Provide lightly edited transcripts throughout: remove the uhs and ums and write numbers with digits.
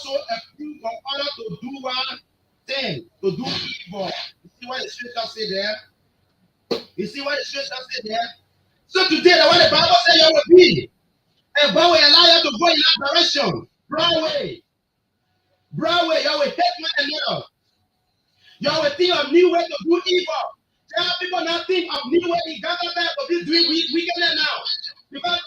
also approved for others to do one thing, to do evil. You see what the scripture say there? You see what the scripture say there? So today, the way the Bible says you will be, and God will allow you to go in that direction. Broadway. Broadway, you will hate one another. You will think of new way to do evil. Tell people now think of new way in Ghana to be doing wickedness now. Because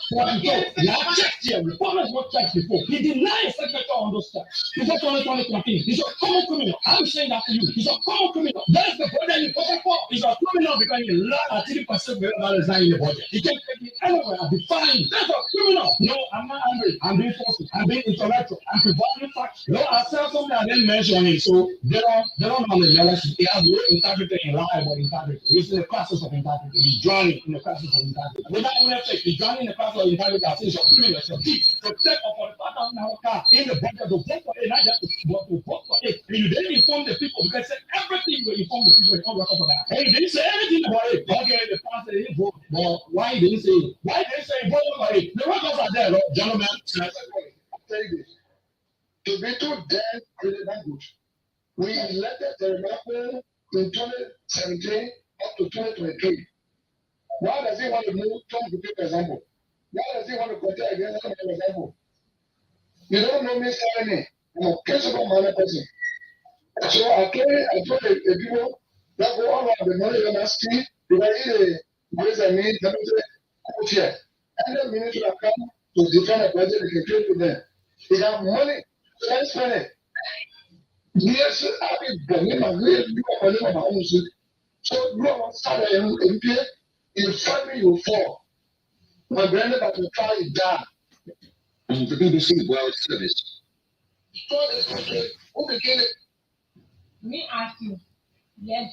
the father is not checked before. He denies secretary on those steps. He's not only continue. He's a common criminal. I'm saying that to you. He's a common criminal. That is the burden you put for. He's a criminal because he lied at 3% of in the budget. He can't take me anywhere. I'll be fine. That's a criminal. No, I'm not angry. I'm being forceful. I'm being intellectual. I'm providing facts. No, I said something I didn't mention it. So they don't know the knowledge. They have no integrity in life or integrity. He's in the process of integrity. He's drowning in the process of integrity. Without even he's drowning in the process of integrity. I say, you're criminal. You're thief. So take up for the car in the budget to vote for it, not just to vote for it. And you didn't inform the people because said everything will inform the people. It's not record for that. And you didn't say anything about it. Okay, the pastor didn't vote. Well, why didn't say it? Why didn't say vote for it? The records are there, gentlemen. I'll tell you this. To be too damn really that good. We elected the Republican in 2017 up to 2023. Why does he want to move Trump to take example? Why does he want to contest against him for example? You don't know me, Stanley. I'm a principal-minded person. So I told the people that go all around the money in my street because he raise a need, let me say, coach here. And then minister will come to defend the budget, they can trade with them. They have money, so let's spend it. Yes, I mean, the name of my own suit. So you are started in here, in family you fall. My grandmother will try it down. The BBC World Service. Who became it? Me ask you. Yeah,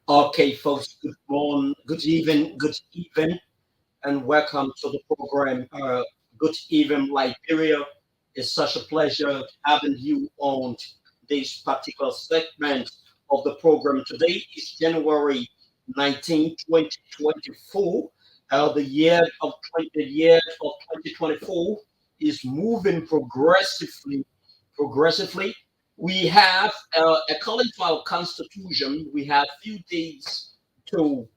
okay, folks, good morning, good evening, and welcome to the program. Good evening, Liberia. It's such a pleasure having you on this particular segment of the program. Today is January 19, 2024. The year of 2024 is moving progressively. We have, according to our constitution, we have few days to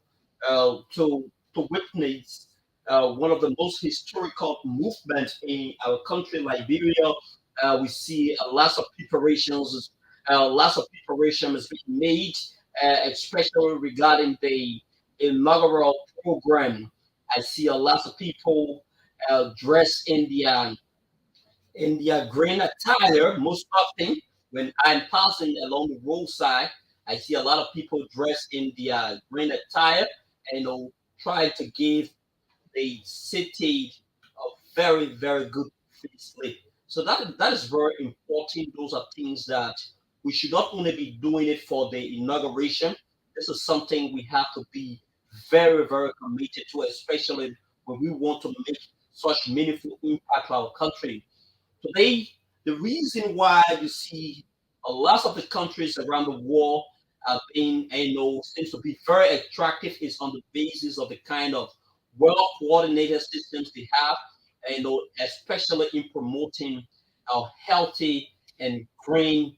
witness one of the most historical movements in our country, Liberia. We see lots of preparations is being made, especially regarding the inaugural program. I see a lot of people dressed in their green attire. Most often, when I'm passing along the roadside, I see a lot of people dressed in their green attire and try to give the city a very, very good facelift. So that is very important. Those are things that we should not only be doing it for the inauguration. This is something we have to be very, very committed to, especially when we want to make such meaningful impact on our country. Today, the reason why you see a lot of the countries around the world being, seems to be very attractive is on the basis of the kind of well-coordinated systems they have, especially in promoting a healthy and green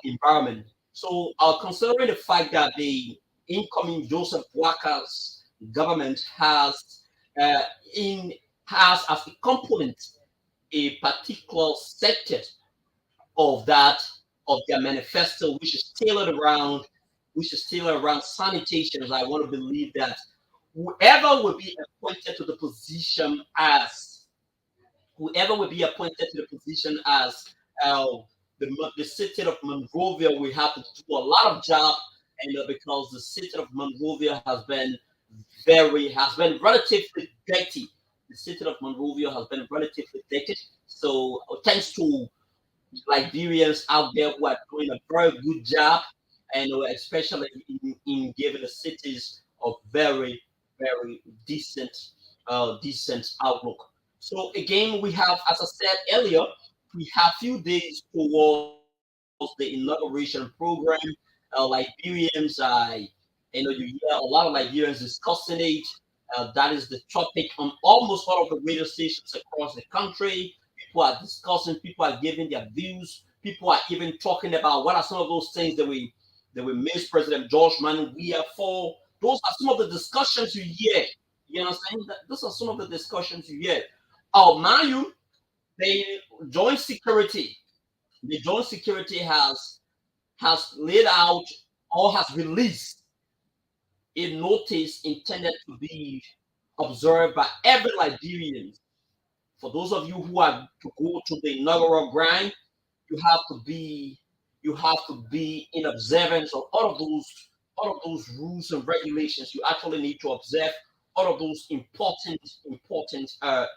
environment. So, considering the fact that the incoming Joseph Walker's government has has as a component a particular sector of their manifesto, which is tailored around sanitation. I want to believe that whoever will be appointed to the position as the city of Monrovia will have to do a lot of job, and because the city of Monrovia has been relatively dirty. The city of Monrovia has been relatively dirty. So thanks to Liberians out there who are doing a very good job, and especially in giving the cities a very, very decent outlook. So again, we have, as I said earlier, we have few days towards the inauguration program. Liberians, you hear a lot of Liberians discussing it. That is the topic on almost all of the radio stations across the country. People are discussing, people are giving their views, People are even talking about what are some of those things that we miss President George Manu Weah for. Those are some of the discussions you hear. You know what I'm saying? Those are some of the discussions you hear. Oh, Manu, they joint security. The joint security has laid out or has released a notice intended to be observed by every Liberian. For those of you who are to go to the inaugural grind, you have to be in observance of all of those rules and regulations. You actually need to observe all of those important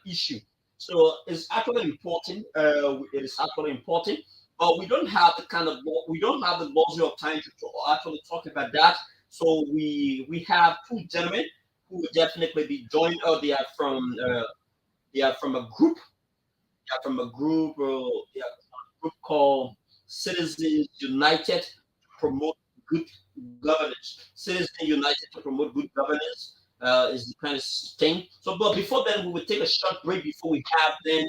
issues. So it's actually important. It is actually important, but we don't have the kind of we don't have the luxury of time to actually talk about that. So we have two gentlemen who will definitely be joined. They are from a group. They are from a group. They are from a group called Citizens United to promote good governance. Citizens United to promote good governance is the kind of thing. So, but before then, we will take a short break before we have them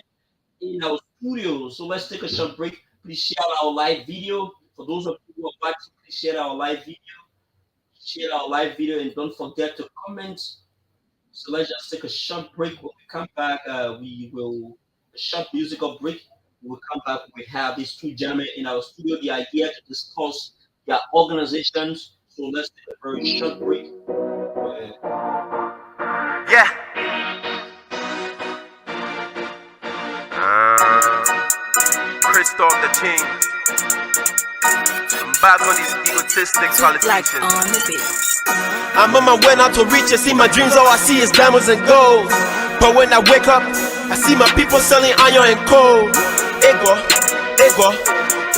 in our studio. So let's take a short break. Please share our live video. For those of you who are watching, please share our live video. Share our live video and don't forget to comment. So let's just take a short break. When we come back, we will a short musical break. We'll come back. We have these two gentlemen in our studio. They are here to discuss their organizations. So let's take a very short break. Yeah. Christoph the King. I'm back on these egotistic politicians. I'm on my way now to reach it. See my dreams, all I see is diamonds and gold. But when I wake up, I see my people selling iron and coal. Ego,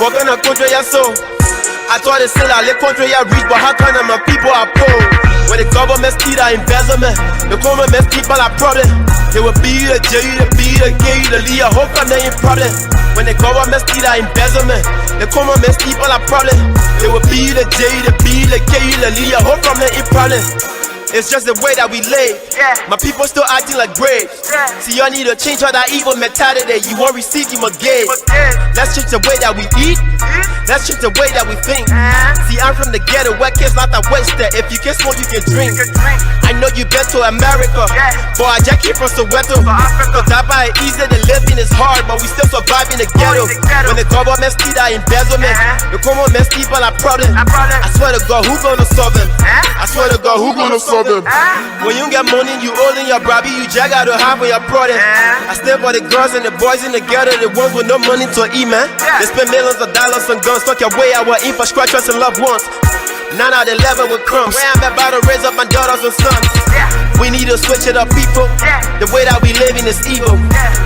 we're gonna control your soul. I thought they said I let control your reach, but how come my people are poor? When the government steal our embezzlement, the government people are problem. They will be the J, the B, the K, the Lee, I hope I'm not in problem. When the government steal our embezzlement, the government people are problem. They will be the J, the B, the K, the Lee, I hope I'm not in problem. It's just the way that we live. My people still acting like braves. See, y'all need to change all that evil mentality. You won't receive, you must give. Let's change the way that we eat. Let's change the way that we think. See, I'm from the ghetto, where kids not that wasted. If you can smoke, you can drink. I know you been to America, but I just came from Soweto. Cause that by easy, the living is hard, but we still survive in the ghetto. When the government steal that embezzlement, the government people are problem. I swear to God, who gonna solve them? I swear to God, who gonna solve them? When you get money, you holding your brabby, you jack out to half of your product. I still for the girls and the boys in the ghetto, the ones with no money to eat, man. They spend millions of dollars on guns, tuck your way our infrastructures and loved ones. 9 out of 11 with crumbs. Where I'm about to raise up my daughters and sons. We need to switch it up, people. The way that we living is evil.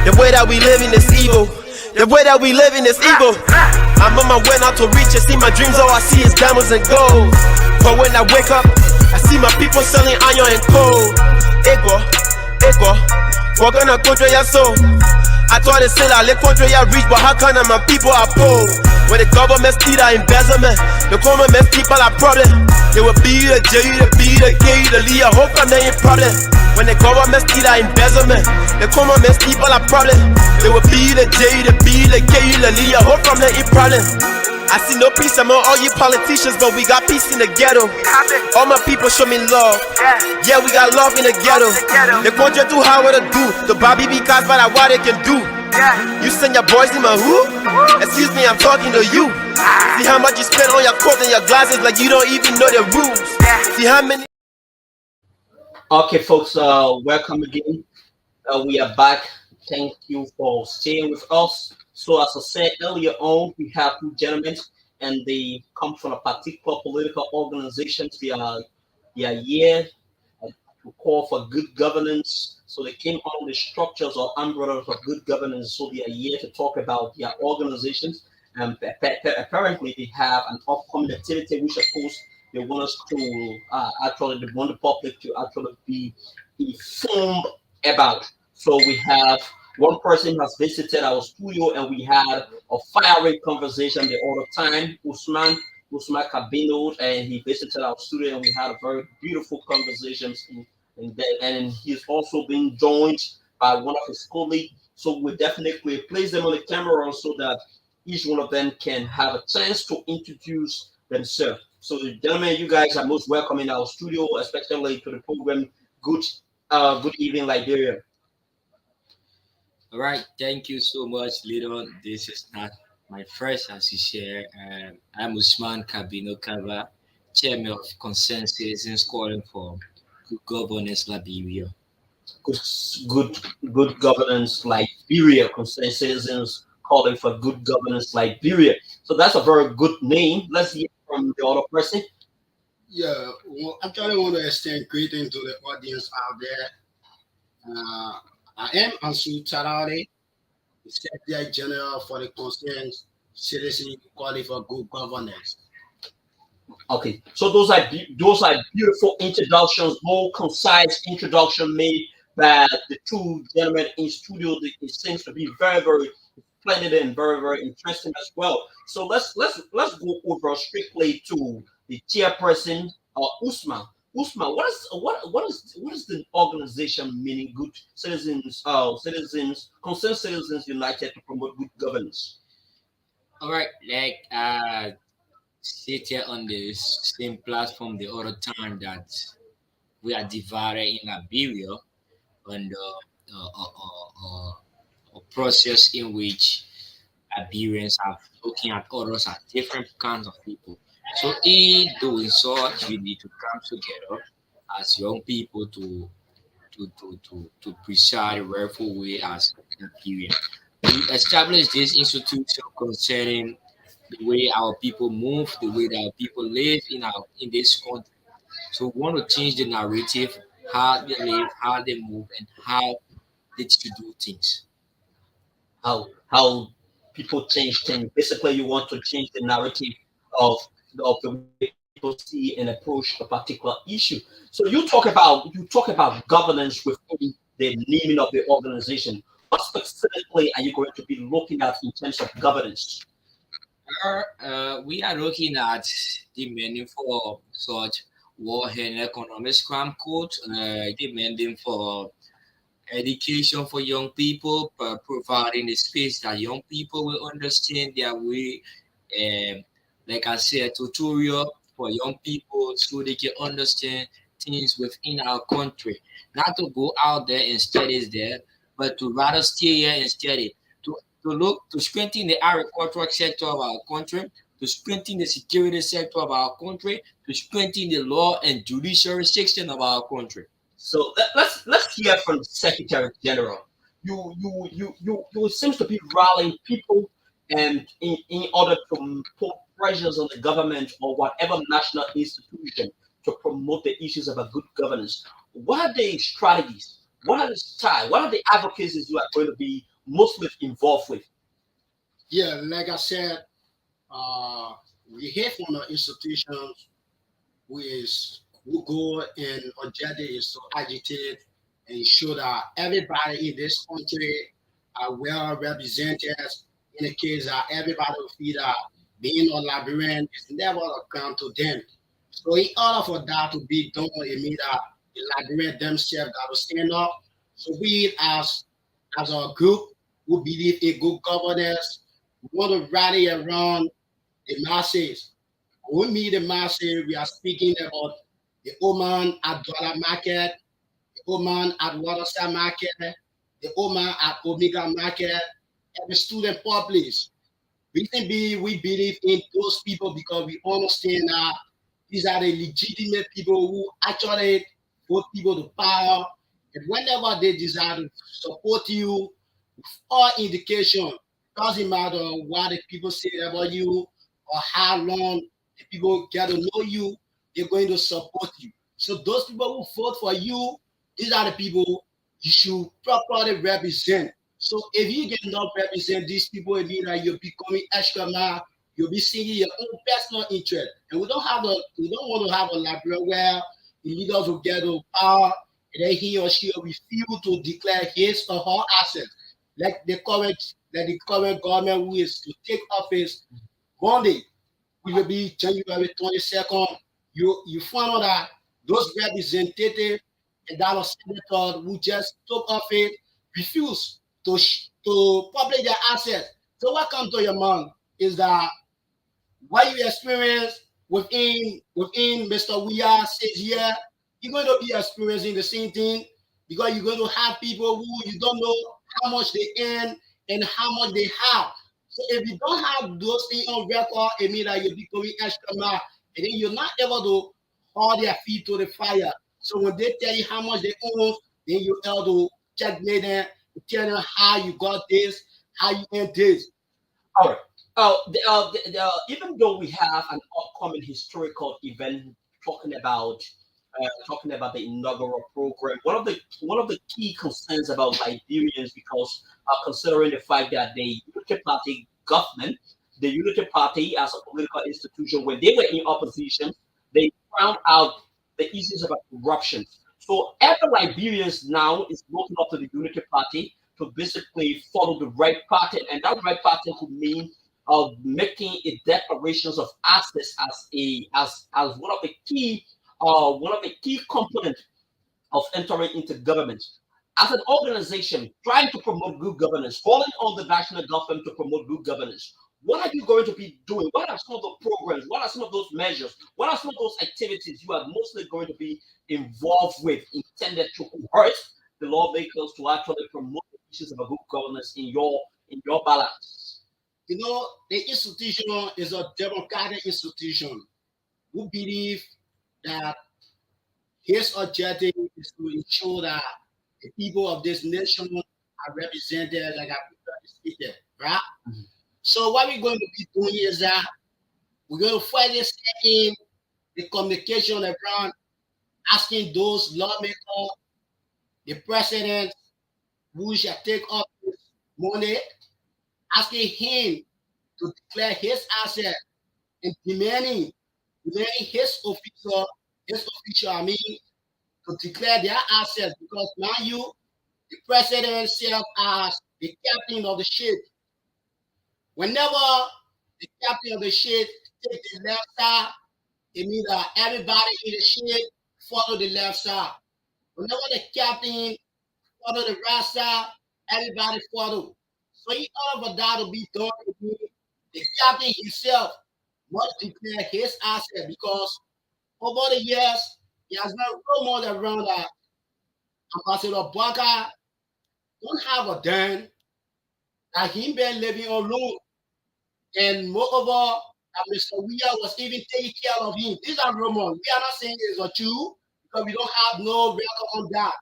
The way that we living is evil. The way that we living is evil. I'm on my way now to reach it. See my dreams, all I see is diamonds and gold. But when I wake up, I see my people selling iron and coal. Ego, we're gonna control your soul. I thought they said I let control your reach, but how come my people are poor? When the government steal our embezzlement, the government people are problem. They will be the J, the B, the K, the Lee, I hope I'm not in problem. When the government steal our embezzlement, the government people are problem. They will be the J, the B, the K, the Lee, I hope I'm not in problem. I see no peace among all you politicians, but we got peace in the ghetto. All my people show me love. Yeah, we got love in the ghetto. The country too hard what to do. The Bobby because by what they can do. You send your boys in my who? Excuse me, I'm talking to you. See how much you spend on your coat and your glasses like you don't even know the rules. See how many. Okay, folks, welcome again. We are back. Thank you for staying with us. So, as I said earlier on, we have two gentlemen, and they come from a particular political organization. They are here to call for good governance. So they came under the structures or umbrellas of good governance. So they are here to talk about their organizations. And apparently, they have an upcoming activity which, of course, they want us to they want the public to actually be informed about. So we have one person has visited our studio and we had a fiery conversation the other time. Usman Cabino, and he visited our studio and we had a very beautiful conversations. And he's also been joined by one of his colleagues. So we definitely place them on the camera so that each one of them can have a chance to introduce themselves. So, gentlemen, you guys are most welcome in our studio, especially to the program. Good, good evening, Liberia. All right, thank you so much, Little. This is not my first, as you share. I'm Usman Kabino Kaba, Chairman of Consensus and calling for Good Governance Liberia. Good, good, good governance, Liberia. Consensus calling for good governance, Liberia. So that's a very good name. Let's hear from the other person. Yeah, well, actually, want to extend greeting to the audience out there. I am Ansu Tarare, the Secretary General for the Concerned Citizen Calling for Good Governance. Okay, so those are beautiful introductions, more concise introduction made by the two gentlemen in studio. It seems to be very, very splendid and very, very interesting as well. So let's go over strictly to the chairperson, Usman. Usman, what is the organization meaning? Good citizens, concerned citizens united to promote good governance. All right, sit here on this same platform the other time that we are divided in Liberia on the a process in which Liberians are looking at others as different kinds of people. So in doing such, we need to come together as young people to preside a rightful way as Liberian. We establish this institution concerning the way our people move, the way that our people live in this country. So we want to change the narrative, how they live, how they move, and how they should do things. How people change things. Basically, you want to change the narrative of the way people see and approach a particular issue. So you talk about governance within the naming of the organization. What specifically are you going to be looking at in terms of governance? We are looking at demanding for such war and economic crime code, demanding for education for young people, providing a space that young people will understand their way, and like I said, tutorial for young people so they can understand things within our country. Not to go out there and study there, but to rather stay here and study. To look to strengthen the agricultural sector of our country, to strengthen the security sector of our country, to strengthen the law and judiciary section of our country. So let's hear from the Secretary General. You seems to be rallying people and in order to put pressures on the government or whatever national institution to promote the issues of a good governance. What are the strategies? What are the style? What are the advocacies you are going to be mostly involved with? Yeah, like I said, uh, we hear from the institutions who go and objective is to agitate and ensure that everybody in this country are well represented. In the case that everybody will feel that being a Liberian is never a crown to them. So in order for that to be done, it means that the Liberians themselves got to stand up. So we as a group who believe in good governance, we want to rally around the masses. When we meet the masses, we are speaking about the woman at Dollar Market, the woman at Waterside Market, the woman at Omega Market, and the student public. We believe in those people because we understand that these are the legitimate people who actually put people to power. And whenever they desire to support you, all indication, doesn't matter what the people say about you or how long the people get to know you, they're going to support you. So those people who vote for you, these are the people you should properly represent. So if you cannot represent these people, it means that you're becoming extra mile, you'll be seeking your own personal interest. And we don't want to have a Liberia where the leaders will get to power and then he or she will refuse to declare his or her assets. Like the current government who is to take office Monday, which will be January 22nd. You find out that those representatives and that was senator who just took office refused to publish their assets. So what comes to your mind is that what you experience within Mr. Weir says here, you're going to be experiencing the same thing because you're going to have people who you don't know how much they earn and how much they have. So if you don't have those things on record, it means that you're becoming extra mad, and then you're not able to hold their feet to the fire. So when they tell you how much they own, then you able to checkmate them, tell them how you got this, how you earned this. All right. Even though we have an upcoming historical event talking about the inaugural program, one of the key concerns about Liberians, because considering the fact that the Unity Party government, the Unity Party as a political institution, when they were in opposition, they found out the issues about corruption. So every Liberians now is looking up to the Unity Party to basically follow the right pattern, and that right pattern could mean making a declarations of assets as one of the key components of entering into government. As an organization trying to promote good governance, calling on the national government to promote good governance, what are you going to be doing? What are some of the programs? What are some of those measures? What are some of those activities you are mostly going to be involved with, intended to hurt the lawmakers to actually promote the issues of a good governance in your balance? You know, the institution is a democratic institution who believe that his objective is to ensure that the people of this nation are represented like I previously stated, right? So what we're going to be doing is that we're going to further step in the communication around asking those lawmakers, the president who shall take up this money, asking him to declare his asset and demanding his official, I mean, to declare their assets because now the president serves as the captain of the ship. Whenever the captain of the ship takes the left side, it means that everybody in the ship follow the left side. Whenever the captain follow the right side, everybody follow. So in order for that to be done, the captain himself must declare his asset because over the years, he has been role model around that Ambassador Baka don't have a den that he been living alone. And moreover, Mr. Weir was even taking care of him. These are rumors. We are not saying it's a true because we don't have no record on that.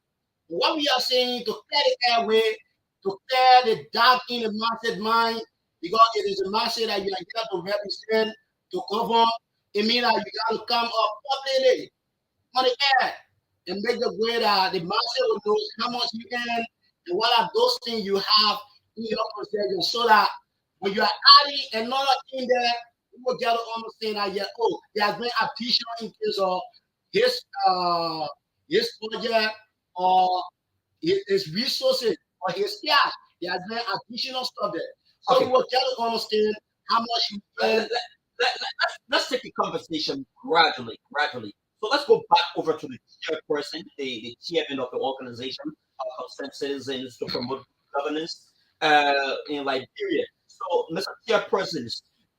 But what we are saying to clear the airway, to clear the doubt in the masses' mind, because it is a message that you are here to represent, to govern. It means that you got to come up publicly on the air and make the way that the master will know how much you earn and what are those things you have in your possession so that when you are adding another thing there, you will get to understand that yeah, oh, there has been additional in case of his budget or his resources or his cash. There has been additional stuff there. So Okay. you will get to understand how much you earn. Let's take the conversation gradually. So let's go back over to the chairperson, the chairman of the organization, concerned citizens to promote governance in Liberia. So, Mr. Chairperson,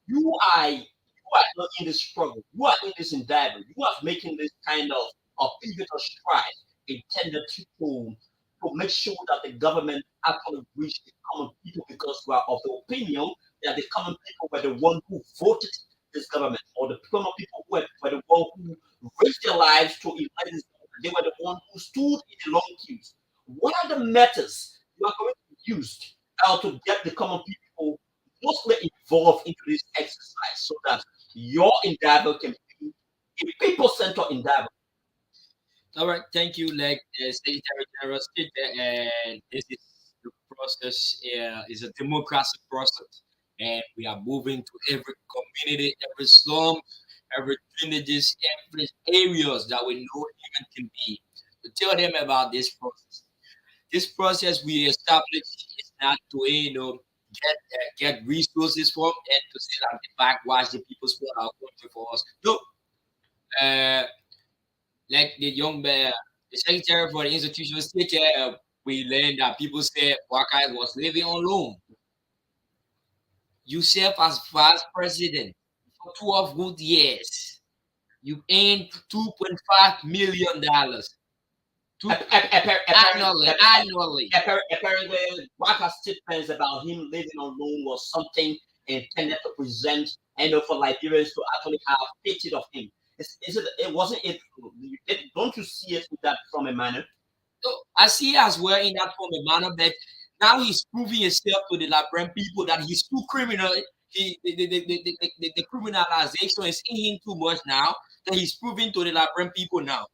you are in this struggle, you are in this endeavor, you are making this kind of a pivotal stride intended to make sure that the government actually reach the common people because we are of the opinion that the common people were the one who voted this government, or the common people were the one who risked their lives to elect this government. They were the one who stood in the long queues. What are the methods you are going to use to get the common people mostly involved into this exercise so that your endeavor can be a people-centered endeavor? All right, thank you. Like the Secretary General stated, and this is the process. Is a democratic process, and we are moving to every community, every slum, every villages, every areas that we know human can be to tell them about this process. This process we established is not to get resources from and to say that the backwash the people support our country for us. No, uh, like the secretary for the institutional state, we learned that people said Wakai was living on loan. You serve as vice president for 12 good years. You earn $2.5 million annually. Apparently, Waka's statements about him living alone was something intended to present, for Liberians to actually have pity of him. Is it? It wasn't it. Don't you see it that from a manner? So I see as well in that form a manner that now he's proving himself to the Liberian people that he's too criminal. The criminalization is in him too much now that he's proving to the Liberian people now.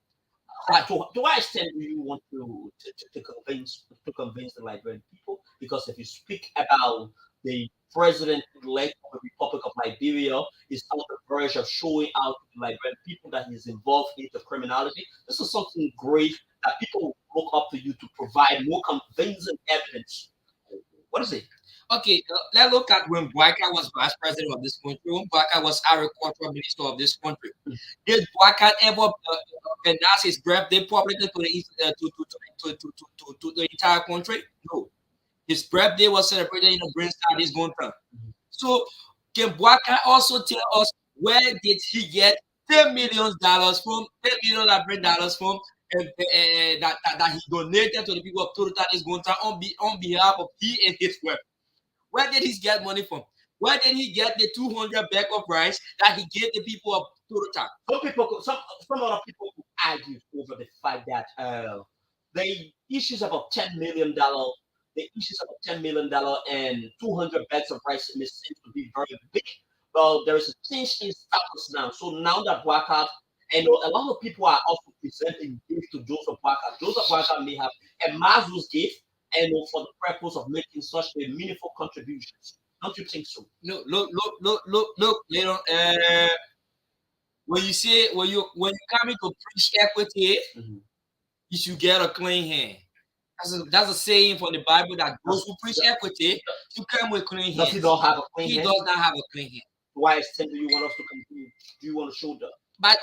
To what extent do you want to convince the Liberian people? Because if you speak about the president-elect of the Republic of Liberia is on the verge of showing out to the Liberian people that he's involved in the criminality, this is something great that people will look up to you to provide more convincing evidence. What is it? Okay, let's look at when Boyka was vice president of this country, when Boyka was agricultural minister of this country. Did Boyka ever announce his birthday publicly to the entire country? No. His birthday was celebrated in the Brain Studies Gonta. So, can Boyka also tell us where did he get $10 million from, $10 million dollars from, that he donated to the people of Total Studies Gonta on behalf of he and his wife? Where did he get money from? Where did he get the 200 bag of rice that he gave the people of Total? Some other people could argue over the fact that the issues about $10 million, and 200 bags of rice may seem to be very big. Well, there is a change in status now. So now that Waka, and a lot of people are also presenting gifts to Joseph Waka. Joseph Waka may have a Mazu's gift, and for the purpose of making such a meaningful contributions. Don't you think so? No, look, later. When you come to preach equity, you should get a clean hand. That's a saying from the Bible that those who preach equity, you come with clean hands. Does he not have a clean hand? He does not have a clean hand. Why extent do you want us to continue? Do you want to show that? By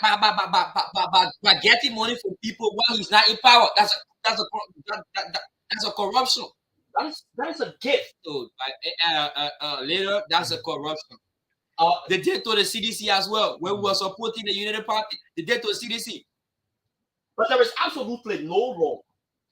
getting money from people while he's not in power, that's a corruption. That is a gift. So later, that's a corruption. They did to the CDC as well, when we were supporting the United Party. They did to the CDC. But there is absolutely no law,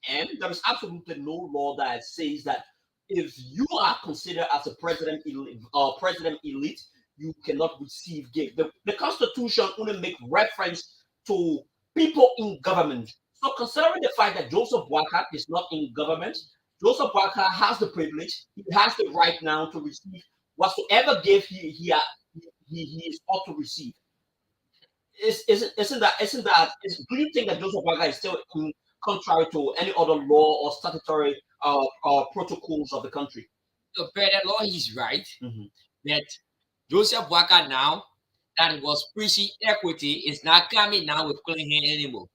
and there is absolutely no law that says that if you are considered as a president elite, you cannot receive gift. The Constitution only make reference to people in government. So considering the fact that Joseph Waka is not in government, Joseph Waka has the privilege, he has the right now to receive whatsoever gift he is ought to receive. Isn't that do you think that Joseph Waka is still contrary to any other law or statutory protocols of the country? So per the law, he's right. That Joseph Waka now that was preaching equity is not coming now with clean hand anymore.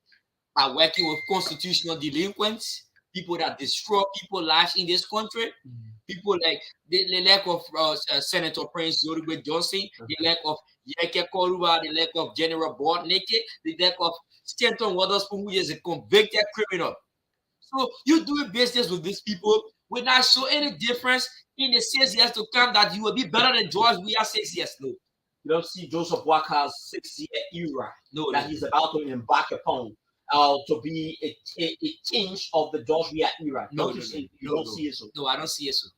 By working with constitutional delinquents, people that destroy people's lives in this country, people like the lack of Senator Prince Zorigwe Johnson, the lack of Yeke Koruba, the lack of General Bodneke, the lack of Stanton Waterspoon, who is a convicted criminal. So you doing business with these people will not show any difference in the 6 years to come that you will be better than George Weah 6 years. No. You don't see Joseph Waka's 6-year era that he's about to embark upon to be a change of the George Weah era. You don't see it so. No, I don't see it so.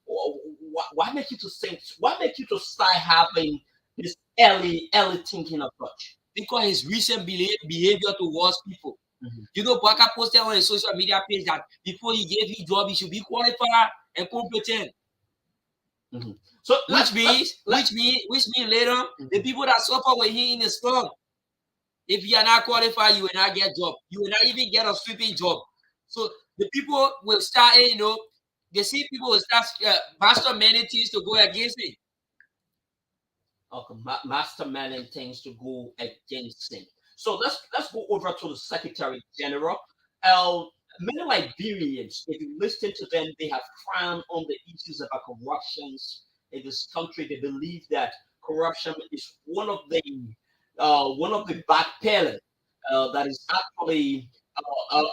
Why make you to think? Why make you to start having this early thinking approach? Because his recent behavior towards people. You know, Baka posted on his social media page that before he gave his job, he should be qualified and competent. So which means later the people that suffer with him in the slum, if you are not qualified, you will not get job. You will not even get a sweeping job. So the people will start, they see people will start masterminding things to go against it. Okay, masterminding things to go against him. So let's go over to the Secretary General. Many Liberians, if you listen to them, they have frowned on the issues about corruptions in this country. They believe that corruption is one of the back pillars that is actually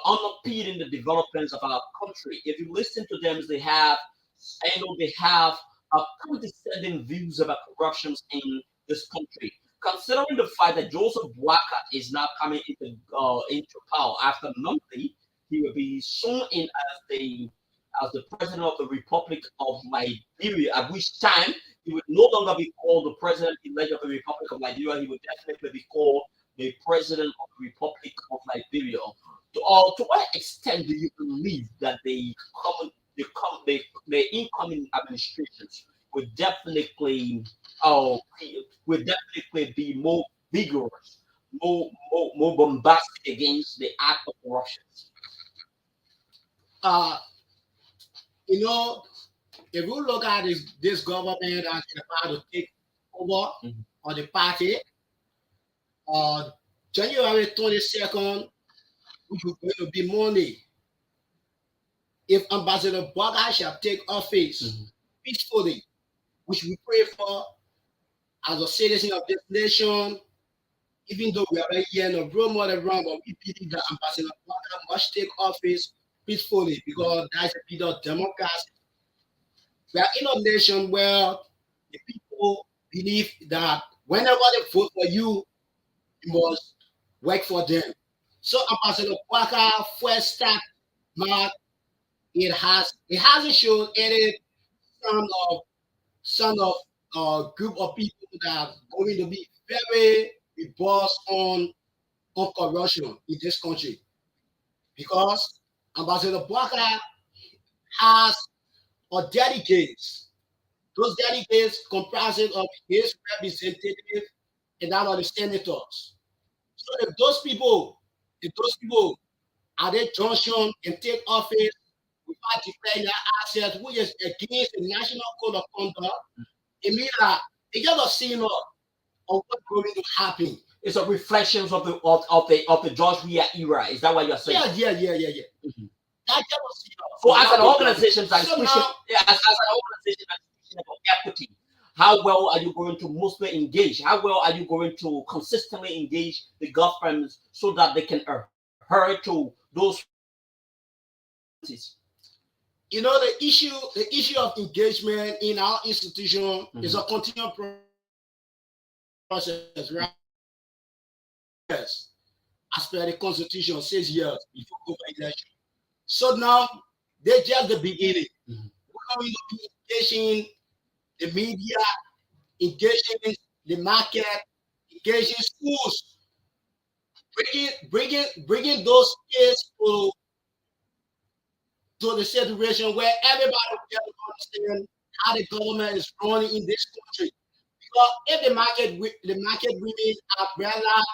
underpinning the developments of our country. If you listen to them, they have condescending views about corruptions in this country. Considering the fact that Joseph Boakai is now coming into power after monthly, he will be sworn in as the president of the Republic of Liberia. At which time he would no longer be called the president-elect of the Republic of Liberia. He would definitely be called the president of the Republic of Liberia. To what extent do you believe that the incoming administrations would definitely uh, be more vigorous, more bombastic against the act of corruption? Uh, you know, if you look at this government that's about to take over on the party, January 22nd, which is going to be Monday, if Ambassador Boakai shall take office peacefully, which we pray for as a citizen of this nation, even though we are right here in a room or around, but we believe that Ambassador Boakai must take office peacefully because that's a bit of democracy. We are in a nation where the people believe that whenever they vote for you, you must work for them. So Ambassador Boakai first start mark, it hasn't shown any son of a group of people that are going to be very robust on corruption in this country. Because Ambassador Boakai has a delegates. Those delegates comprising of his representative and that of the senators. So if those people at a junction and take office without declaring their assets, which is against the National Code of Conduct, it means that they just a signal of what's going to happen. It's a reflection of the George Weah era. Is that what you're saying? Yeah. That just a signal. So as an organization as an organization that's about equity, how well are you going to mostly engage? How well are you going to consistently engage the government so that they can adhere to those? You know, the issue of engagement in our institution is a continual process, right? Yes. As per the Constitution, 6 years before over election. So now they're just the beginning. We're going to be engaging the media, engaging the market, engaging schools, bringing those kids to the situation where everybody will understand how the government is running in this country. Because if the market remains umbrella,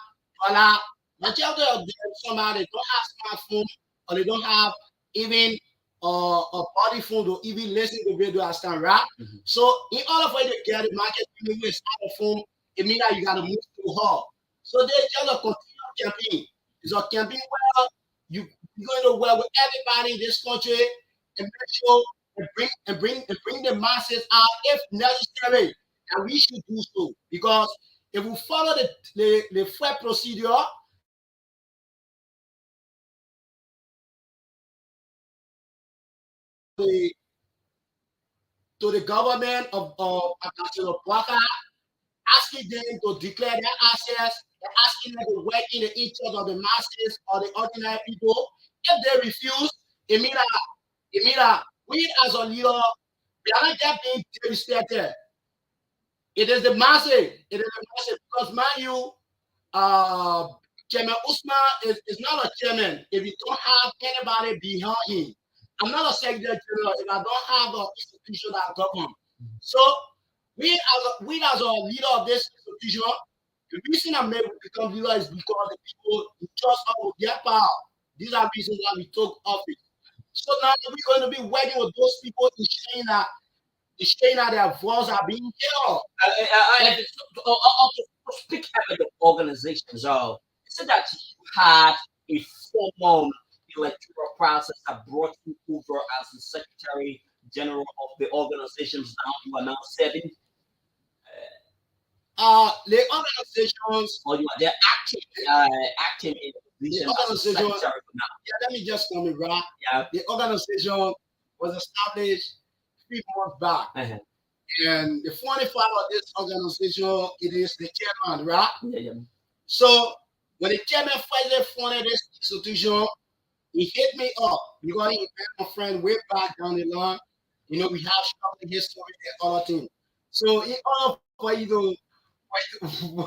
dollar, majority of them somehow they don't have smartphone or they don't have even a body phone to even listen to radio as time, right? So in order for you to get the market remain with smartphone, it means that you gotta move to her. So there's just a continuous campaign. It's a campaign where you're going to work with everybody in this country and make sure and bring the masses out if necessary. And we should do so because if we follow the fair procedure, to the government of Ambassador Boakai, asking them to declare their assets and asking them to work in the interest of the masses or the ordinary people. If they refuse, it means that we as a leader, we are not just being devastated. It is the masses. It is the masses because, mind you, Chairman Usman is not a chairman if you don't have anybody behind him. I'm not a secretary general if I don't have an institution that governs. So we as a leader of this institution, the reason I made become leader is because the people trust us with their power. These are reasons why we took office. So now we're going to be working with those people ensuring that their voices are being heard. To speak about the organizations, you said that you had a formal electoral process that brought you over as the Secretary General of the organizations. Now you are now serving. The organizations, or they're acting in the position as Secretary now. Yeah, let me just come in, right? Yeah. The organization was established 3 months back. And And the funny part of this organization, it is the chairman, right? Yeah. So when the chairman finally funded this institution, he hit me up because he met my friend way back down the line. You know, we have shopping history and other things. So in order for you to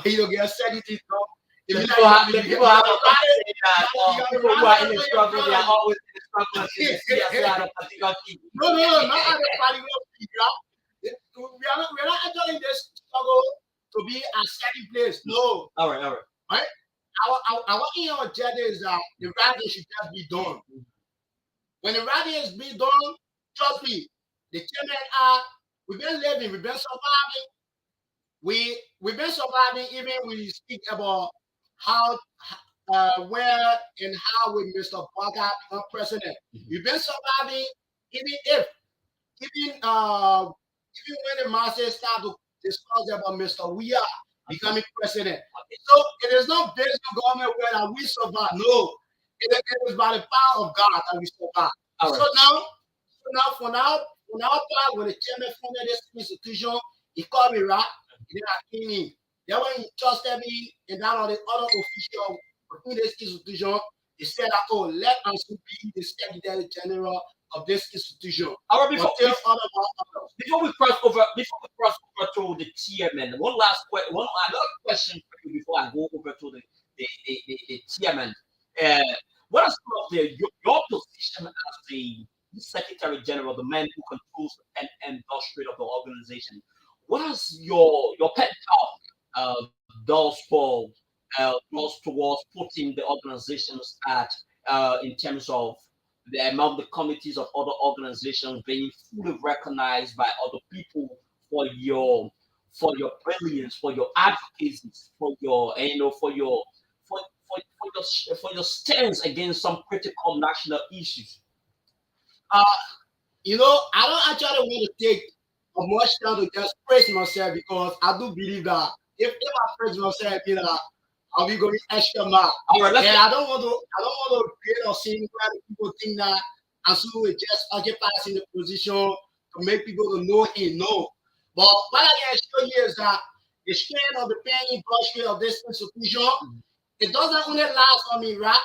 for you to get security done, if The you people like have, the you people got have to a run it, that you got to people run who are in it the under your struggle, they are brother. always in the struggle until they see us out of particular people. No, not at the party. We are not entering this struggle to be at second place. No, All right. right? Our aim objective is that the rally should just be done. When the rally is being done, trust me, the chairman are we've been living, we've been surviving. We've been surviving. Even we speak about how where and how with Mr. Baga become president. We've been surviving even if even when the masses start to discuss about Mr. We are becoming president. So it is not based on government whether we survive. No, it is by the power of God that we survive. All right. So for now, part when the chairman funded this institution, he called me right. Then I came in. Then when he trusted me and that on the other official within this institution, he said that, oh, let us be the secretary general of this institution. All right, before we cross over to the chairman, another question for you before I go over to the chairman. What are some of your position as the secretary general, the man who controls the industry of the organization? What is your pet does towards putting the organizations at in terms of the among the committees of other organizations being fully recognized by other people for your brilliance, for your advocacy, for your for your stance against some critical national issues. Uh, I don't actually want to take much time to just praise myself because I do believe that if I praise myself, I'll be going extra mile. All right, and I don't want to create a scene where people think that Asu will just occupy in the position to make people to know him. No. But what I can show you is that the strength of the penny brush of this institution, it doesn't only last on me, right?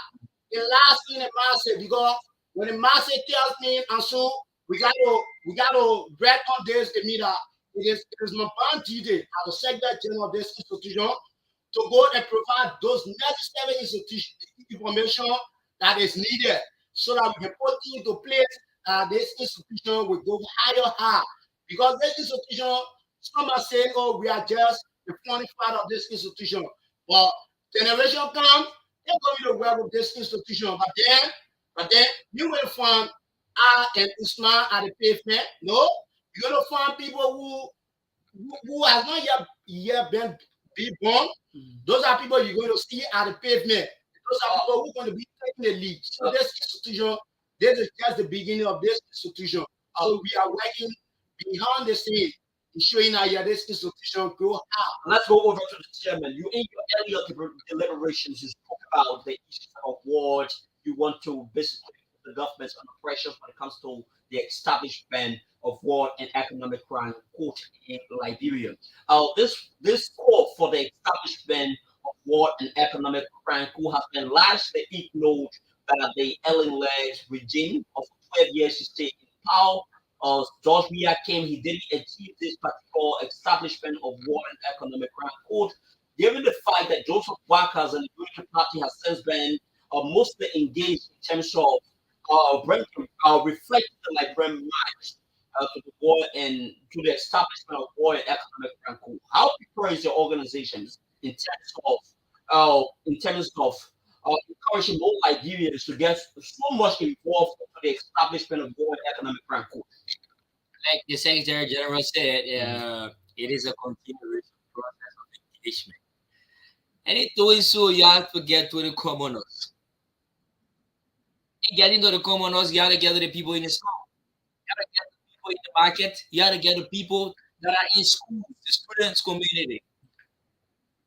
It lasts in the massive because when the massive tells me, and so we gotta break on this, it means that it is my bond duty as the secretary general of this institution to go and provide those necessary information that is needed so that we can put into place this institution will go higher. Because this institution, some are saying, oh, we are just the funny part of this institution. But generation come, they're going to work with this institution. But then you will find and Usman at the pavement. No, you're gonna find people who has not yet been born. Those are people you're going to see at the pavement. Those are people who are going to be taking the lead. So this institution, this is just the beginning of this institution. So we are working behind the scene, ensuring that this institution grow up. Let's go over to the chairman. You in your earlier deliberations, you spoke about the issues of war. You want to basically put the government under pressure when it comes to the establishment of war and economic crime court in Liberia. This call for the establishment of war and economic crime court has been largely ignored by the Ellen-led regime of 12 years to stay in power. George Weah came, he didn't achieve this particular establishment of war and economic crime court, given the fact that Joseph Walker's and the Unity Party has since been mostly engaged in terms of reflecting the Liberian march to the war and to the establishment of war and economic crime court. How prepared is your organization in terms of encouraging more Liberians to get so much involved in the establishment of war and economic crime court? Like the Secretary General said, it is a continuous process of engagement. And in doing so, you have to get to the commoners. In getting to the commoners, you have to get to the people in the store. You have to get the people in the market. You have to get the people that are in schools, the students community.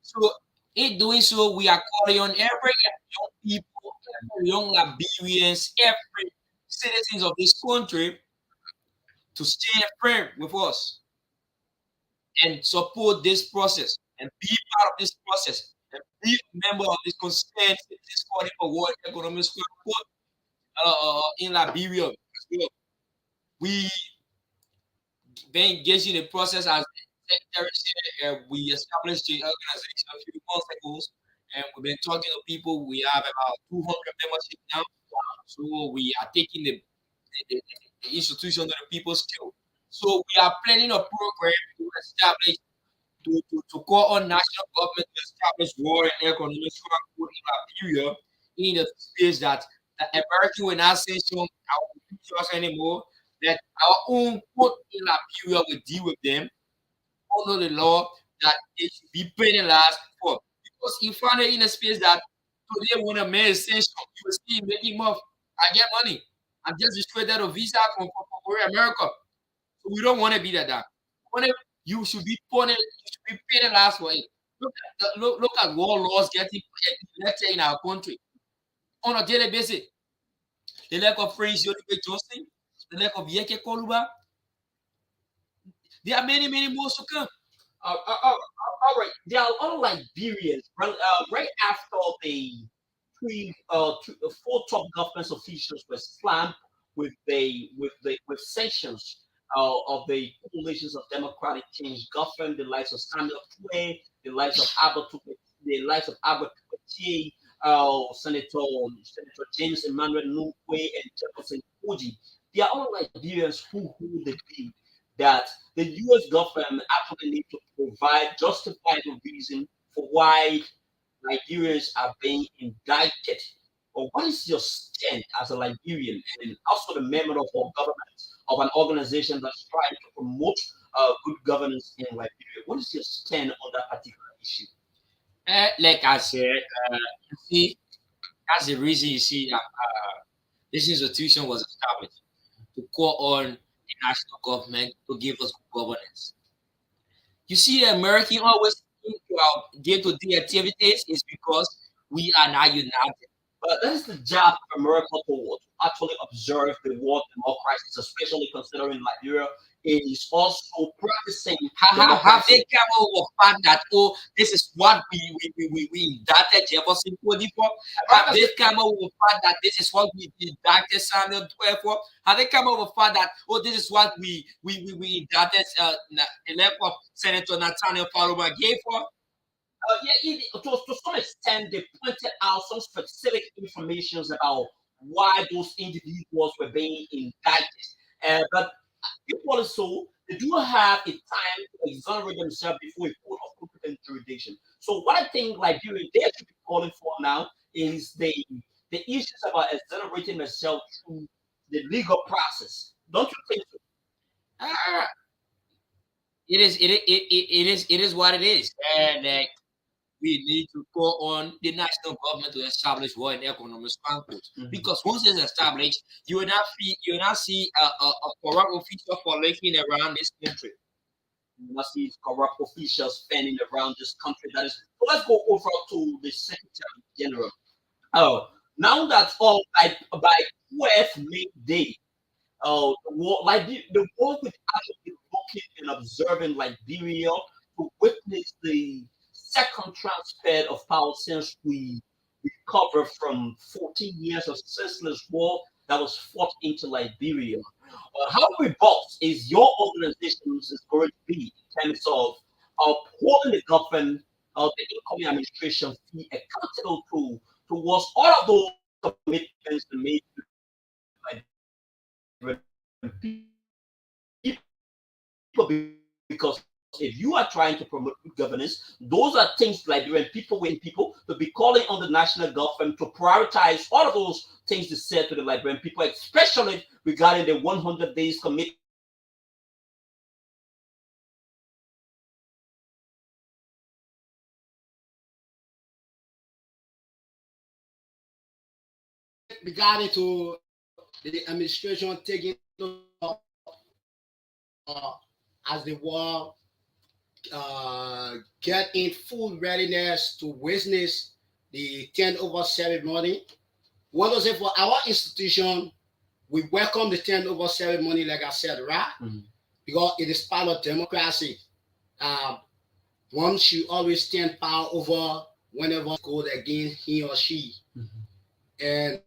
So in doing so, we are calling on every young people, every young Liberians, every citizens of this country to stay firm with us. and support this process and be part of this process and be a member of this consent this calling for World Economic Court in Liberia as well. We been engaged in the process as Secretary said, we established the organization a few months ago, and we've been talking to people. We have about 200 membership now, so we are taking the institution to the people's skill. So we are planning a program to establish to call on national government to establish war and economic code in Liberia in the space that the American will not sanction our pictures anymore, that our own court in Liberia will deal with them under the law that they should be penalized for. Because you find it in a space that today when a man is sanctioned, you will see him making more. I get money. I just destroyed that a visa from America. So we don't want to be like that. You should be punished, you should be penalized for it. Look at war laws getting elected in our country on a daily basis. The lack of French Yoruba Johnson, the lack of Yeke Koluba. There are many more to come. All right. There are other Liberians right after the four top government officials were slammed with sanctions of the coalitions of democratic change government, the likes of Samuel Twe, the likes of Albert Tukwete, Senator James Emmanuel Nukwe, and Jefferson Koji. They are all Liberians who hold the view that the U.S. government actually need to provide justifiable reason for why Nigerians are being indicted. Or what is your stand as a Liberian and also the member of our government of an organization that's trying to promote good governance in Liberia? What is your stand on that particular issue? Like I said, you see, that's the reason you see this institution was established to call on the national government to give us governance. You see, the American always think our day-to-day activities is because we are not united. But that is the job of America to actually observe the world democracies, especially considering Liberia is also practicing Have they come up with the fact that this is what we indicted Jefferson Cody for? Have they come up with the fact that this is what we indicted Samuel Twe for? Have they come up with the fact that this is what we indicted elect of Senator Nathaniel Faruba gave for? To some extent, they pointed out some specific information about why those individuals were being indicted. But equally so, they do have a time to exonerate themselves before a court of competent jurisdiction. So what I think Liberia they should be calling for now is the issues about exonerating themselves through the legal process. Don't you think so? It is what it is, and we need to call on the national government to establish war and economic control. Because once it's established, you will not see a corrupt official lurking around this country. You must see corrupt officials spending around this country. That is. So let's go over to the Secretary General. Now that by 12th May Day, the world will actually looking and observing Liberia to witness the second transfer of power since we recovered from 14 years of senseless war that was fought into Liberia. How robust is your organization is going to be in terms of holding the government of the incoming administration be accountable towards all of those commitments made by people? Because if you are trying to promote good governance, those are things Liberian people to be calling on the national government to prioritize all of those things they said to the Liberian people, especially regarding the 100 days commitment. Regarding to the administration taking as the war get in full readiness to witness the turnover ceremony. What was it for our institution? We welcome the turnover ceremony, like I said, right? Because it is part of democracy. one should always stand power over whenever it goes against he or she. And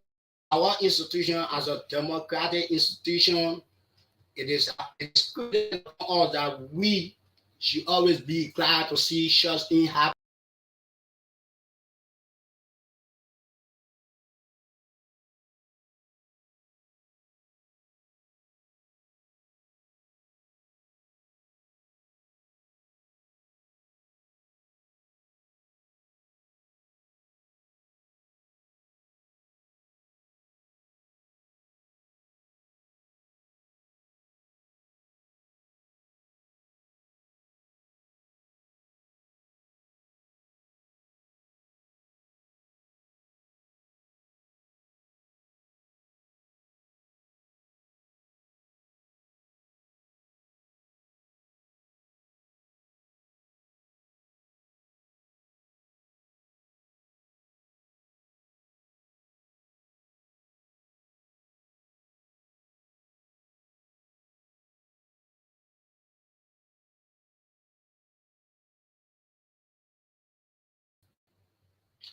our institution, as a democratic institution, it's critical for us that we should always be glad to see such things happen.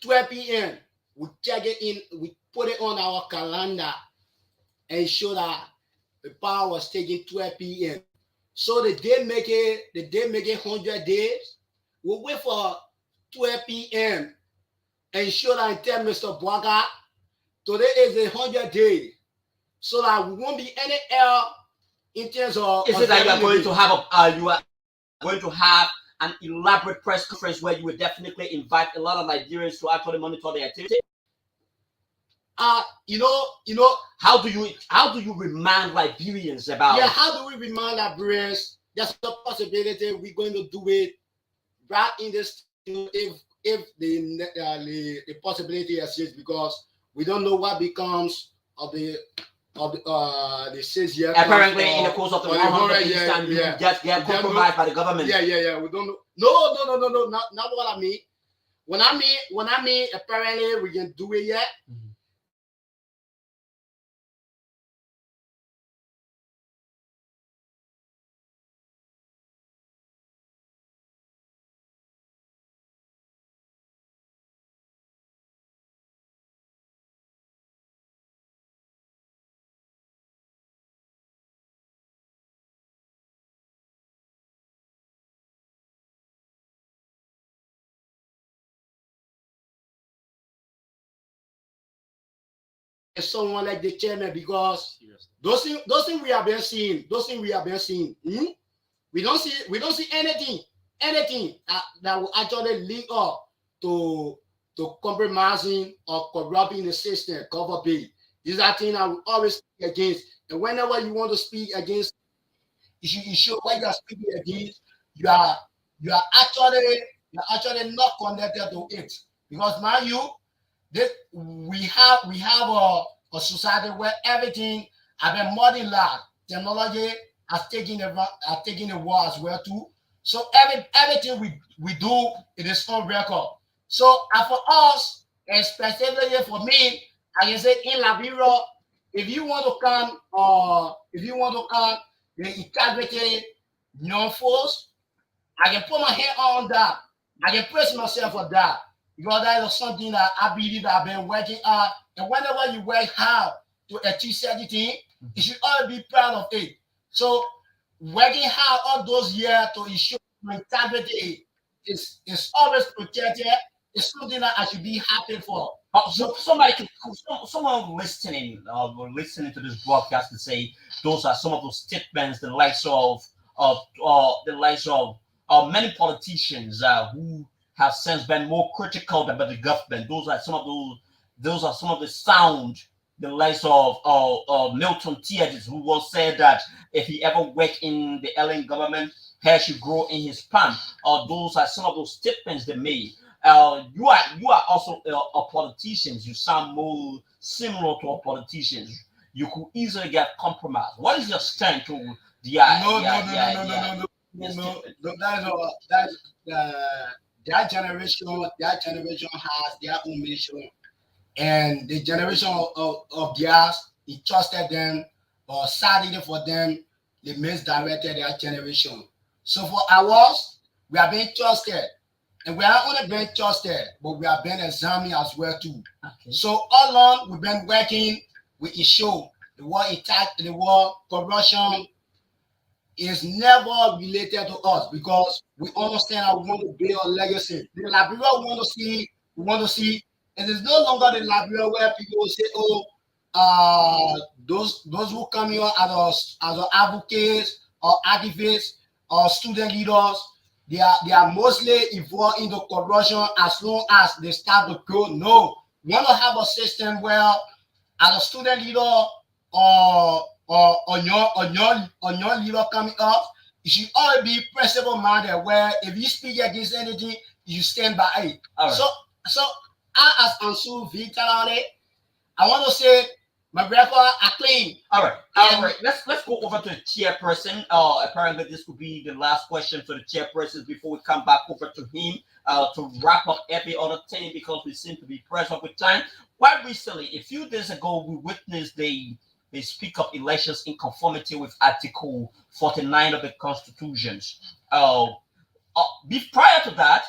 12 p.m. We check it in, we put it on our calendar and show that the power was taken 12 p.m. So the day make it 100 days. We wait for 12 p.m. and show that and tell Mr. Bwaga today is 100 days. So that we won't be any error in terms of. Is it that you are going to have you are going to have an elaborate press conference where you will definitely invite a lot of Nigerians to actually monitor the activity? You know, how do you remind Liberians about? Yeah, how do we remind Liberians? There's a possibility we're going to do it right in this. If the possibility exists, because we don't know what becomes of the 6 years. Apparently, in the course of the 100 years time, you just get compromised by the government. Yeah. We don't know. No. Not what I mean. When I mean, apparently we can do it yet. Someone like the chairman, because those things we have been seeing, we don't see anything that will actually link up to compromising or corrupting the system, cover pay. These are things I will always speak against. And whenever you want to speak against, you show what you are speaking against, you are actually not connected to it. Because mind you, we have a society where everything has been modernized. Technology has taken the war as well too. So everything we do, it is on record. So for us, and specifically for me, I can say in Liberia, if you want to come, the integrity young force, I can put my hand on that. I can praise myself for that. Because that is something that I believe that I've been working on. And whenever you work hard to achieve certain things, you should always be proud of it. So working hard all those years to ensure integrity is always protected. It's something that I should be happy for. So someone listening to this broadcast and say those are some of those statements, the likes of many politicians who have since been more critical about the government. Those are some of the sound, the likes of Milton Tiedis, who once said that if he ever worked in the alien government, hair should grow in his palm. Those are some of those statements they made. You are also a politician. You sound more similar to a politician. You could easily get compromised. What is your stand to the No. That generation has their own mission, and the generation of theirs, it trusted them or sided for them, they misdirected their generation. So for ours, We are being trusted. And we are not only being trusted, but we are being examined as well too. Okay. So all along we've been working with issue. The war attack, the war corruption is never related to us because we understand that we want to build a legacy. The Liberia we want to see, it is no longer the Liberia where people will say, oh, those who come here as advocates or activists or student leaders, they are mostly involved in the corruption as long as they start to grow. No, we want to have a system where as a student leader or your leader coming up, you should always be principle minded where if you speak against anything, you stand by it. All right. So I as Ansu Victor on it, I want to say my record are clean. All right. Let's go over to the chairperson. Apparently this could be the last question for the chairperson before we come back over to him to wrap up every other thing because we seem to be pressed up with time. Quite recently, a few days ago, we witnessed the speak of elections in conformity with Article 49 of the Constitutions. Prior to that,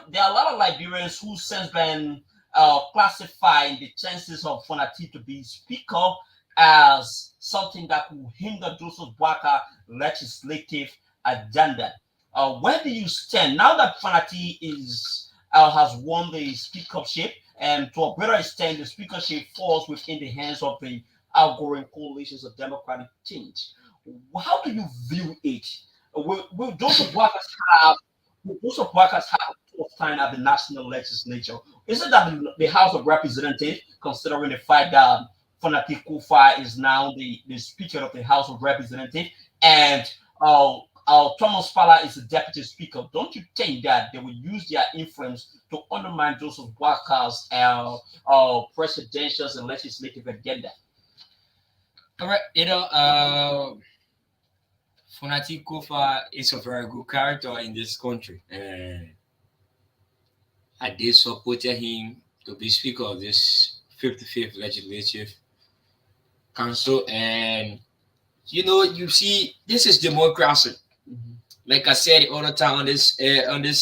there are a lot of Liberians who since been classifying the chances of Fonati to be speaker as something that will hinder Joseph Boakai legislative agenda. Where do you stand now that Fonati has won the speakership, and to a greater extent, the speakership falls within the hands of the outgoing coalitions of democratic change? How do you view it? Will Joseph Boakai have time at the national legislature? Is it that the House of Representatives, considering the fact that Fonati Kufa is now the Speaker of the House of Representatives and Thomas Fala is the Deputy Speaker, don't you think that they will use their influence to undermine Joseph Boakai's presidential and legislative agenda? All right, Fonati Kufa is a very good character in this country. I did supported him to be Speaker of this 55th Legislative Council. And, you see, this is democracy. Mm-hmm. Like I said all the time on this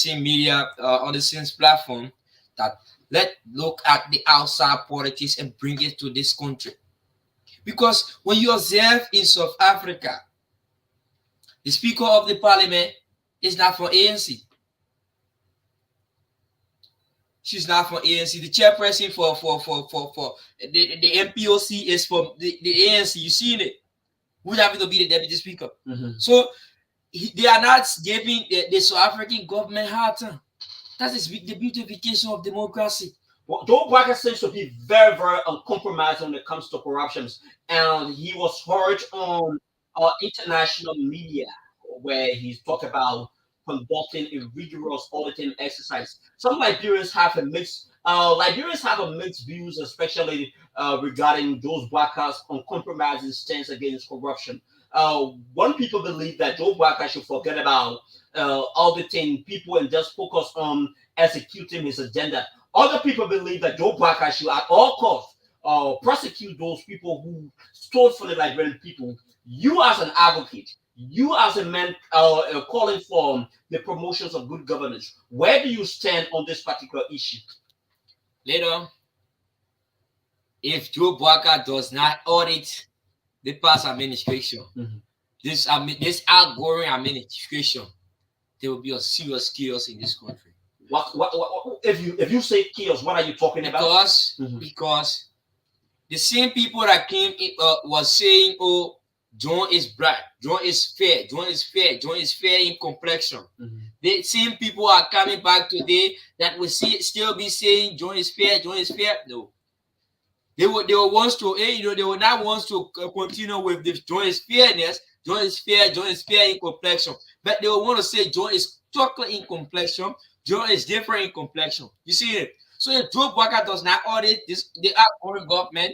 same media, on the same platform, that let's look at the outside politics and bring it to this country. Because when you observe in South Africa, the Speaker of the Parliament is not for ANC. She's not for ANC. The chairperson for the MPOC is for the ANC. You seen it? Who's having to be the deputy speaker? Mm-hmm. So they are not giving the South African government hard time. That is the beautification of democracy. Well, Joe Boakai seems to be very, very uncompromised when it comes to corruptions, and he was heard on international media where he's talked about conducting a rigorous auditing exercise. Some Liberians have a mixed views, especially regarding Joe Boakai's uncompromising stance against corruption. One people believe that Joe Boakai should forget about auditing people and just focus on executing his agenda. Other people believe that Joe Boakai should at all costs prosecute those people who stole from the Liberian people. You as an advocate, you as a man calling for the promotions of good governance, where do you stand on this particular issue? Later, if Joe Boakai does not audit the past administration, mm-hmm. this outgoing administration, there will be a serious chaos in this country. What if you say chaos, what are you talking about? Because the same people that came in was saying, oh, John is bright, John is fair, John is fair, John is fair in complexion. Mm-hmm. The same people are coming back today that will still be saying John is fair, John is fair. No. They were wants to, they were not wants to continue with this John is fairness, John is fair in complexion. But they will want to say John is chocolate in complexion, John is different in complexion. You see it? So if Joe Boakai does not audit the outgoing government,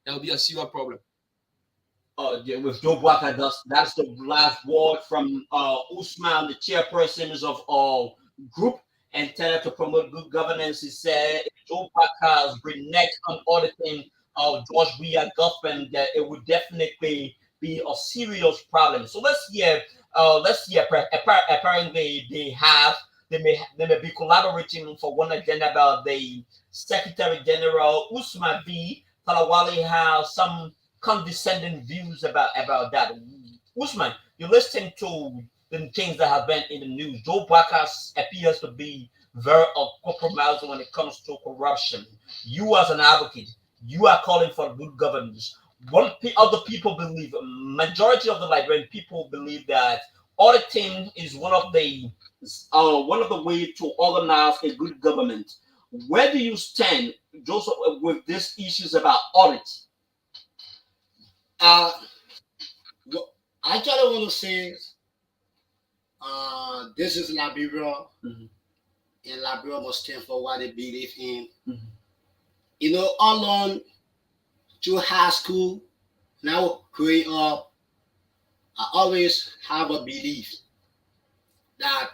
there will be a serious problem. With Joe Boakai, that's the last word from Usman, the chairperson of group intended to promote good governance. He said if Joe Boakai's reneged on auditing George Weah government, that it would definitely be a serious problem. So let's hear. Apparently, they may be collaborating for one agenda about the Secretary General Usman B. Talawali has some condescending views about that. Usman, you listen to the things that have been in the news. Joe Backus appears to be very uncompromising when it comes to corruption. You, as an advocate, you are calling for good governance. Other people believe, majority of the Liberian people believe that auditing is one of the way to organize a good government. Where do you stand, Joseph, with these issues about audit? I actually want to say, this is Liberia, and Liberia must stand for what they believe in. You know, all on through high school, now growing up, I always have a belief that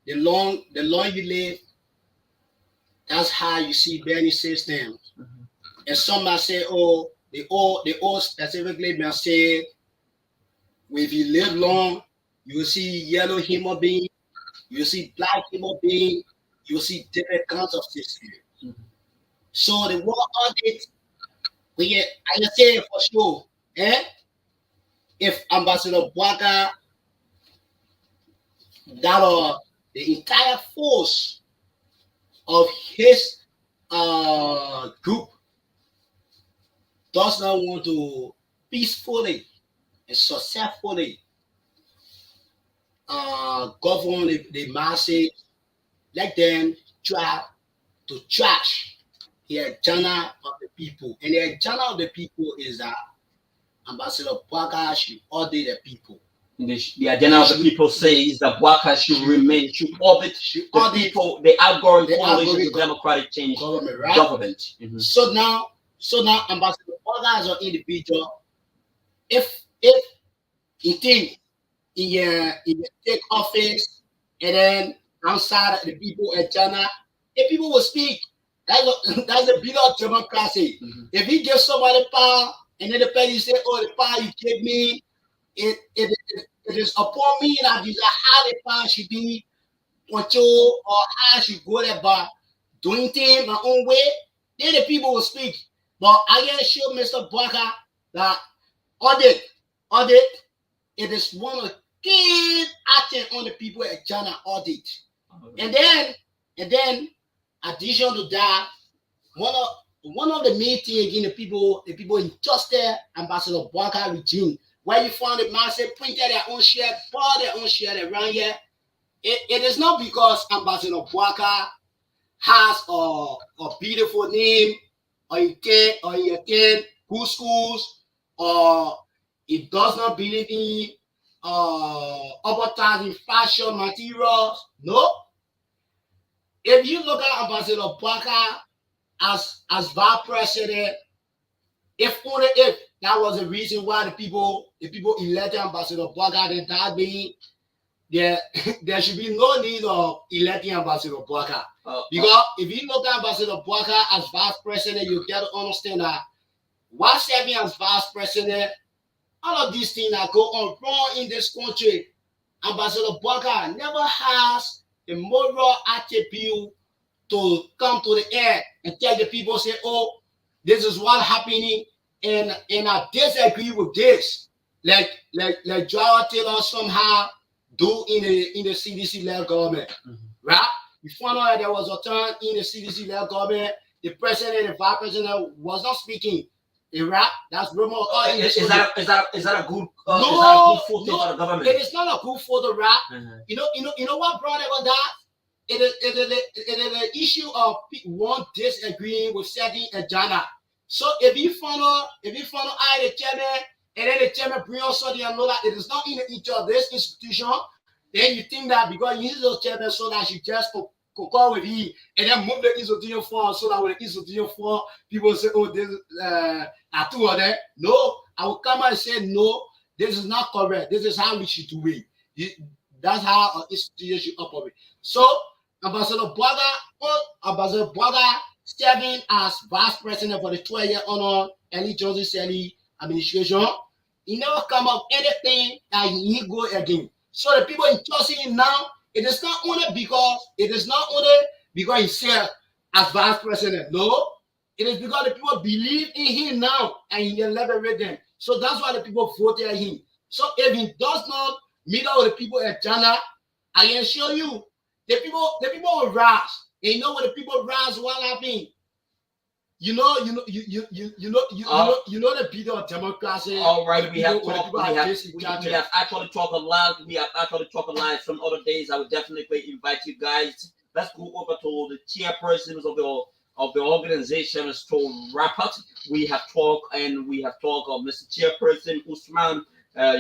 the long you live, that's how you see many systems. And some might say, oh, they all specifically may say, if you live long, you will see yellow human being, you will see black human being, you will see different kinds of systems. So the war audit, I can say for sure, if Ambassador Bwaka, that the entire force of his group does not want to peacefully and successfully govern the masses, let them try to trash the agenda of the people. And the agenda of the people is that Ambassador Bwaka should audit the people. The agenda of the people says that Bwaka should audit the people, the outgoing coalition of democratic change government. So now Ambassador Bwaka as an individual, if he think in take office and then outside the people agenda, the people will speak. That's a bit of democracy. If he gives somebody power and then the person say, oh, the power you give me, it is upon me that these are how the power should be controlled or how I should go about doing things my own way, then the people will speak. But I can show Mr. Bwaka that audit, it is one of the key acting on the people at Ghana audit. And then addition to that, one of the main things again, the people entrusted Ambassador Bwaka regime, where you found the massive printed their own share, bought their own share around here. It is not because Ambassador Bwaka has a beautiful name, or he attend good schools, or he does not believe in advertising fashion materials. No. If you look at Ambassador Bwaka as vice president, if that was the reason why the people elected Ambassador Bwaka, then that means there should be no need of electing Ambassador Bwaka. Because if you look at Ambassador Bwaka as vice president, you get to understand that while serving as vice president, all of these things that go on wrong in this country, Ambassador Bwaka never has a moral attribute to come to the air and tell the people, say, oh, this is what happening, and I disagree with this. Like Joao Taylor somehow do in the CDC-led government. Right? We found out there was a time in the CDC-led government, the president and the vice president was not speaking. Right? That's rumor. Is that a good photo for the government? It is not a good photo, right? You know what brought about that? It is an issue of one disagreeing with certain agenda. So if you follow the chairman, and then the chairman bring us something and know that it is not in the interest of this institution, then you think that because he is the chairman, so that you just concur with him and then move the institution forward, so that when the institution forward, people say, oh, this are two of them. No, I will come out and say, no, this is not correct. This is how we should do it. That's how an institution should operate. So Ambassador Bwaka serving as vice president for the 12-year honor Eli Johnson Sally administration. He never come up anything and he go again. So the people entrusting him now, it is not only because he said as vice president. No, it is because the people believe in him now and he can liberate them. So that's why the people voted him. So if he does not meet up with the people at Ghana, I can show you the people will rise. And you know what the people rise what happened? The beauty of democracy. All right, we have when the talked. people We are have this in we, charge we of- have actually talked a lot. We have actually talked a lot. Some other days, I would definitely invite you guys. Let's go over to the chairpersons of the organizations to wrap up. We have talked and we have talked of Mr. Chairperson Usman.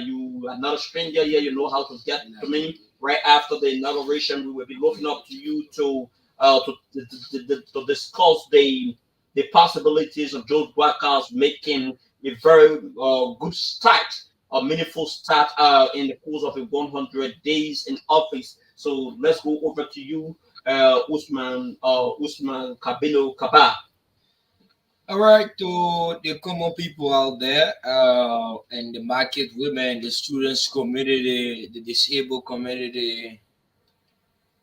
You are not a stranger here. You know how to get to me. Right after the inauguration, we will be looking up to you to discuss the possibilities of Joe Workers making a very good start, a meaningful start in the course of the 100 days in office. So let's go over to you, Usman Kabilo Kaba. All right, to the common people out there, and the market women, the students community, the disabled community,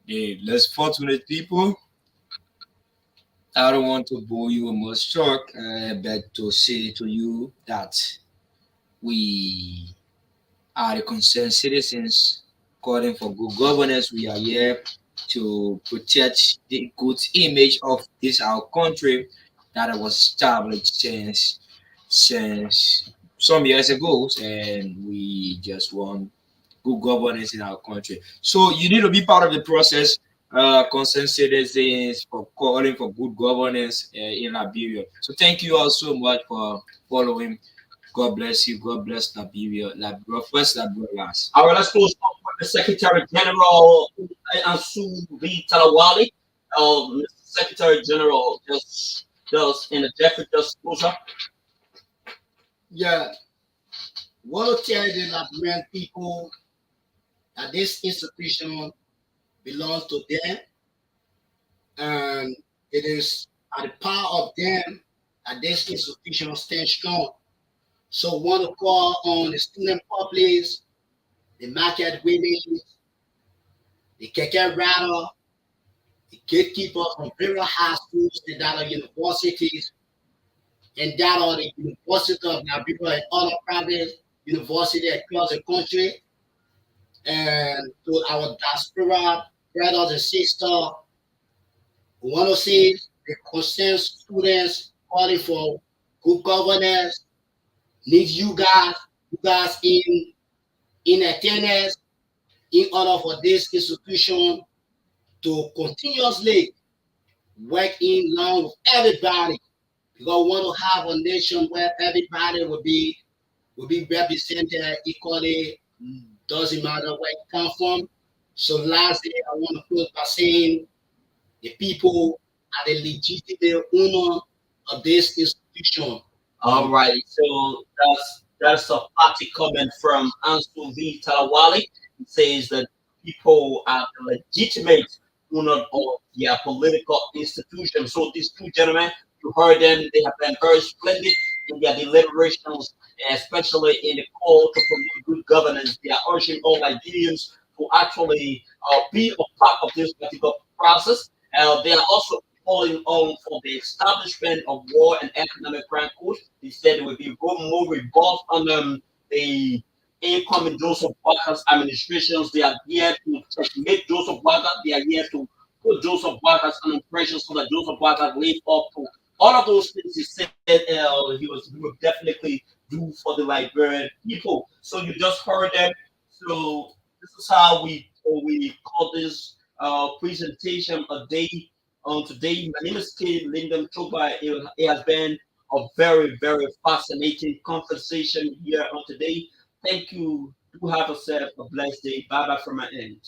the less fortunate people. I don't want to bore you with much talk, but to say to you that we are the concerned citizens calling for good governance. We are here to protect the good image of this our country that was established since some years ago, and we just want good governance in our country. So you need to be part of the process. Concerned citizens for calling for good governance in Liberia. So thank you all so much for following. God bless you. God bless Liberia. Liberia first, Liberia last. All right, let's close off with the Secretary General Ansu V. Talawali. Mr. Secretary General, just in the Jeffrey just close up. Yeah. Want to tell the Liberian people that this institution belongs to them, and it is at the power of them that this institution stands strong. So want to call on the student public, the market women, the keke rider, the gatekeepers from various high schools and that are universities, and that are the University of Liberia and other private universities across the country, and to our diaspora brothers and sisters. We want to see the concerned students calling for good governance. Need you guys in attendance in order for this institution to continuously work in along with everybody. Because we want to have a nation where everybody will be represented equally. Doesn't matter where you come from. So lastly, I want to close by saying the people are the legitimate owner of this institution. All right, so that's a party comment from Ansu V. Talawali. It says that people are the legitimate owner of their political institution. So these two gentlemen, you heard them, they have been very splendid in their deliberations, especially in the call to promote good governance. They are urging all Nigerians to actually be a part of this particular process. They are also calling on for the establishment of war and economic crime court. They said it would be more robust on the incoming Joseph Walker's administrations. They are here to make Joseph Walker. They are here to put Joseph Walker's on impression so that Joseph Walker live up to all of those things he said he would definitely do for the Liberian people. So you just heard them. So this is how we call this presentation a day on today. My name is K. Lyndon Choba. It has been a very, very fascinating conversation here on today. Thank you. Do have yourself a blessed day. Bye bye from my end.